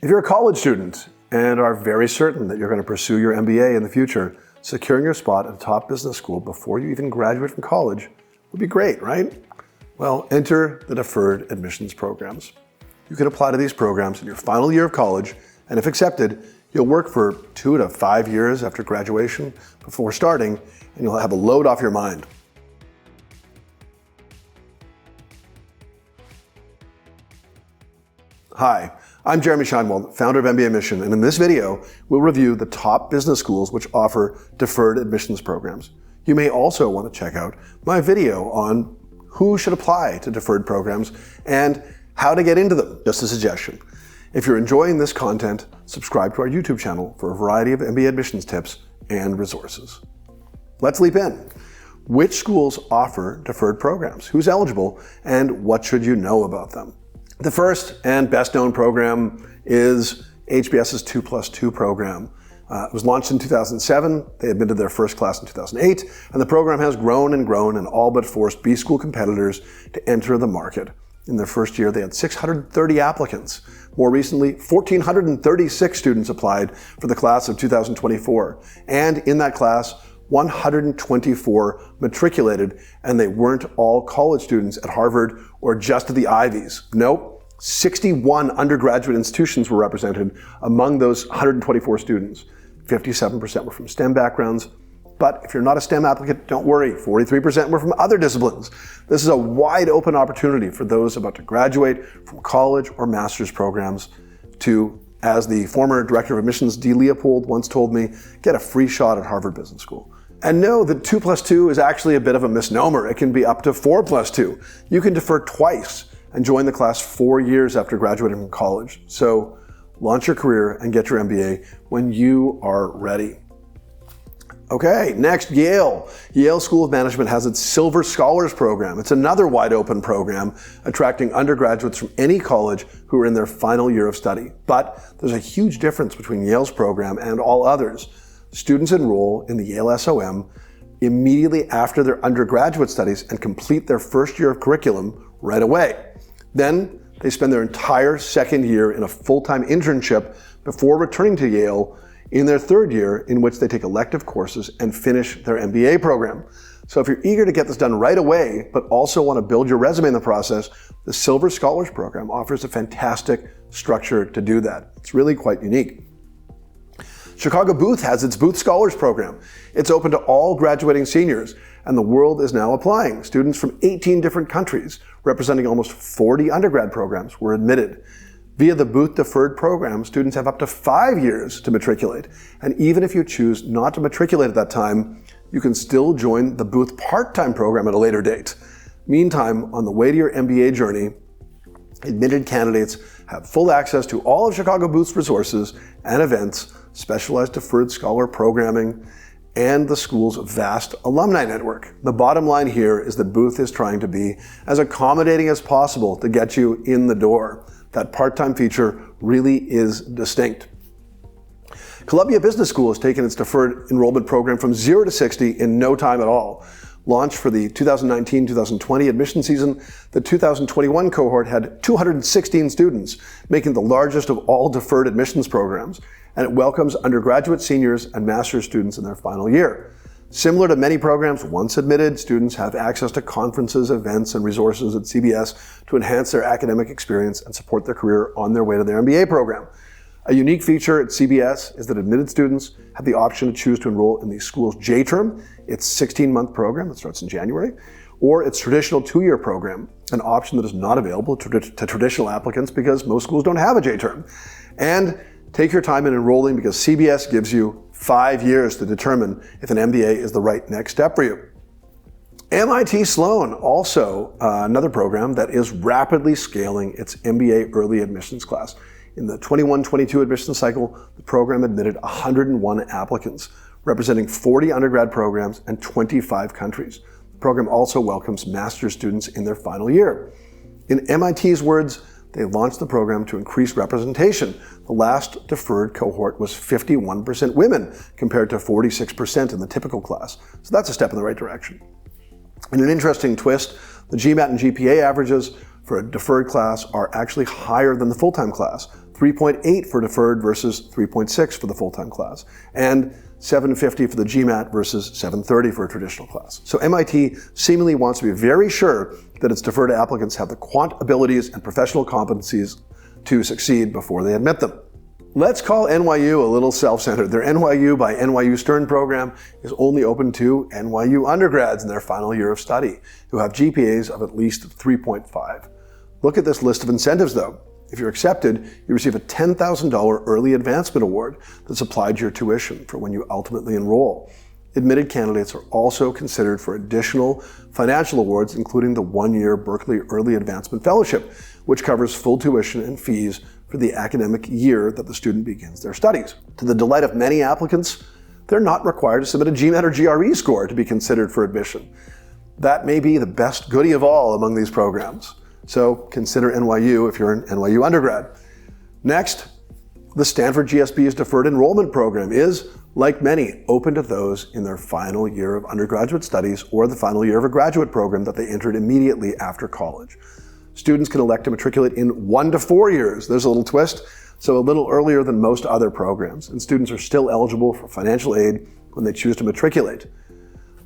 If you're a college student and are very certain that you're going to pursue your MBA in the future, securing your spot at a top business school before you even graduate from college would be great, right? Well, enter the Deferred Admissions programs. You can apply to these programs in your final year of college, and if accepted, you'll work for 2 to 5 years after graduation before starting, and you'll have a load off your mind. Hi, I'm Jeremy Shinewald, founder of mbaMission, and in this video, we'll review the top business schools which offer deferred admissions programs. You may also want to check out my video on who should apply to deferred programs and how to get into them, just a suggestion. If you're enjoying this content, subscribe to our YouTube channel for a variety of MBA admissions tips and resources. Let's leap in. Which schools offer deferred programs? Who's eligible? And what should you know about them? The first and best known program is HBS's 2+2 program. It was launched in 2007. They admitted their first class in 2008, and the program has grown and grown and all but forced B school competitors to enter the market. In their first year, they had 630 applicants. More recently, 1,436 students applied for the class of 2024. And in that class, 124 matriculated, and they weren't all college students at Harvard or just at the Ivies. Nope. 61 undergraduate institutions were represented among those 124 students. 57% were from STEM backgrounds. But if you're not a STEM applicant, don't worry, 43% were from other disciplines. This is a wide open opportunity for those about to graduate from college or master's programs to, as the former director of admissions, D. Leopold, once told me, get a free shot at Harvard Business School. And know that 2+2 is actually a bit of a misnomer. It can be up to 4+2. You can defer twice and join the class 4 years after graduating from college. So launch your career and get your MBA when you are ready. Okay, next, Yale. Yale School of Management has its Silver Scholars Program. It's another wide open program attracting undergraduates from any college who are in their final year of study. But there's a huge difference between Yale's program and all others. Students enroll in the Yale SOM immediately after their undergraduate studies and complete their first year of curriculum right away. Then they spend their entire second year in a full-time internship before returning to Yale in their third year, in which they take elective courses and finish their MBA program. So if you're eager to get this done right away, but also want to build your resume in the process, the Silver Scholars Program offers a fantastic structure to do that. It's really quite unique. Chicago Booth has its Booth Scholars Program. It's open to all graduating seniors, and the world is now applying. Students from 18 different countries, representing almost 40 undergrad programs, were admitted. Via the Booth Deferred Program, students have up to 5 years to matriculate. And even if you choose not to matriculate at that time, you can still join the Booth Part-Time Program at a later date. Meantime, on the way to your MBA journey, admitted candidates have full access to all of Chicago Booth's resources and events, specialized deferred scholar programming, and the school's vast alumni network. The bottom line here is that Booth is trying to be as accommodating as possible to get you in the door. That part-time feature really is distinct. Columbia Business School has taken its deferred enrollment program from 0 to 60 in no time at all. Launched for the 2019-2020 admission season, the 2021 cohort had 216 students, making the largest of all deferred admissions programs, and it welcomes undergraduate seniors and master's students in their final year. Similar to many programs, once admitted, students have access to conferences, events, and resources at CBS to enhance their academic experience and support their career on their way to their MBA program. A unique feature at CBS is that admitted students have the option to choose to enroll in the school's J-term, its 16-month program that starts in January, or its traditional 2-year program, an option that is not available to traditional applicants because most schools don't have a J-term. And take your time in enrolling because CBS gives you 5 years to determine if an MBA is the right next step for you. MIT Sloan, also another program that is rapidly scaling its MBA early admissions class. In the 21-22 admission cycle, the program admitted 101 applicants, representing 40 undergrad programs and 25 countries. The program also welcomes master's students in their final year. In MIT's words, they launched the program to increase representation. The last deferred cohort was 51% women compared to 46% in the typical class. So that's a step in the right direction. In an interesting twist, the GMAT and GPA averages for a deferred class are actually higher than the full-time class, 3.8 for deferred versus 3.6 for the full-time class, and $750 for the GMAT versus $730 for a traditional class. So MIT seemingly wants to be very sure that its deferred applicants have the quant abilities and professional competencies to succeed before they admit them. Let's call NYU a little self-centered. Their NYU by NYU Stern Program is only open to NYU undergrads in their final year of study who have GPAs of at least 3.5. Look at this list of incentives though. If you're accepted, you receive a $10,000 early advancement award that's applied to your tuition for when you ultimately enroll. Admitted candidates are also considered for additional financial awards, including the one-year Berkeley Early Advancement Fellowship, which covers full tuition and fees for the academic year that the student begins their studies. To the delight of many applicants, they're not required to submit a GMAT or GRE score to be considered for admission. That may be the best goodie of all among these programs. So consider NYU if you're an NYU undergrad. Next, the Stanford GSB's Deferred Enrollment Program is, like many, open to those in their final year of undergraduate studies or the final year of a graduate program that they entered immediately after college. Students can elect to matriculate in 1 to 4 years. There's a little twist, so a little earlier than most other programs, and students are still eligible for financial aid when they choose to matriculate.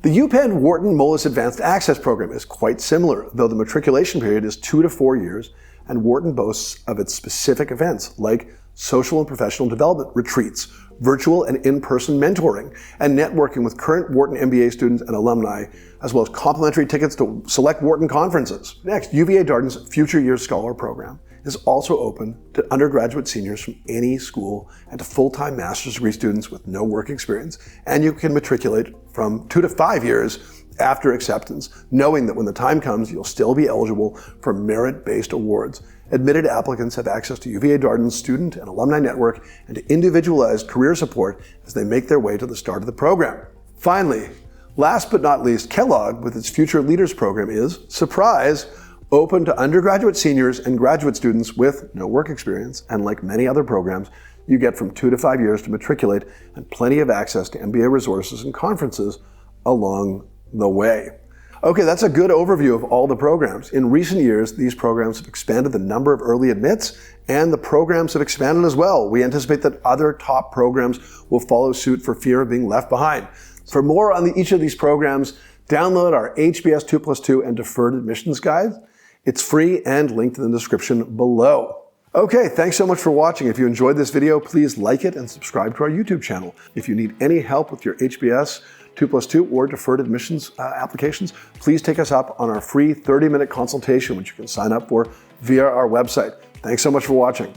The UPenn Wharton Moelis Advanced Access Program is quite similar, though the matriculation period is 2 to 4 years, and Wharton boasts of its specific events like social and professional development retreats, virtual and in-person mentoring, and networking with current Wharton MBA students and alumni, as well as complimentary tickets to select Wharton conferences. Next, UVA Darden's Future Years Scholar Program is also open to undergraduate seniors from any school and to full-time master's degree students with no work experience, and you can matriculate from 2 to 5 years after acceptance, knowing that when the time comes, you'll still be eligible for merit-based awards. Admitted applicants have access to UVA Darden's student and alumni network and to individualized career support as they make their way to the start of the program. Finally, last but not least, Kellogg, with its Future Leaders Program, is, surprise, open to undergraduate seniors and graduate students with no work experience, and like many other programs, you get from 2 to 5 years to matriculate and plenty of access to MBA resources and conferences along the way. Okay, that's a good overview of all the programs. In recent years, these programs have expanded the number of early admits, and the programs have expanded as well. We anticipate that other top programs will follow suit for fear of being left behind. For more on each of these programs, download our HBS 2+2 and Deferred Admissions Guide. It's free and linked in the description below. Okay, thanks so much for watching. If you enjoyed this video, please like it and subscribe to our YouTube channel. If you need any help with your HBS 2+2 or deferred admissions applications, please take us up on our free 30-minute consultation, which you can sign up for via our website. Thanks so much for watching.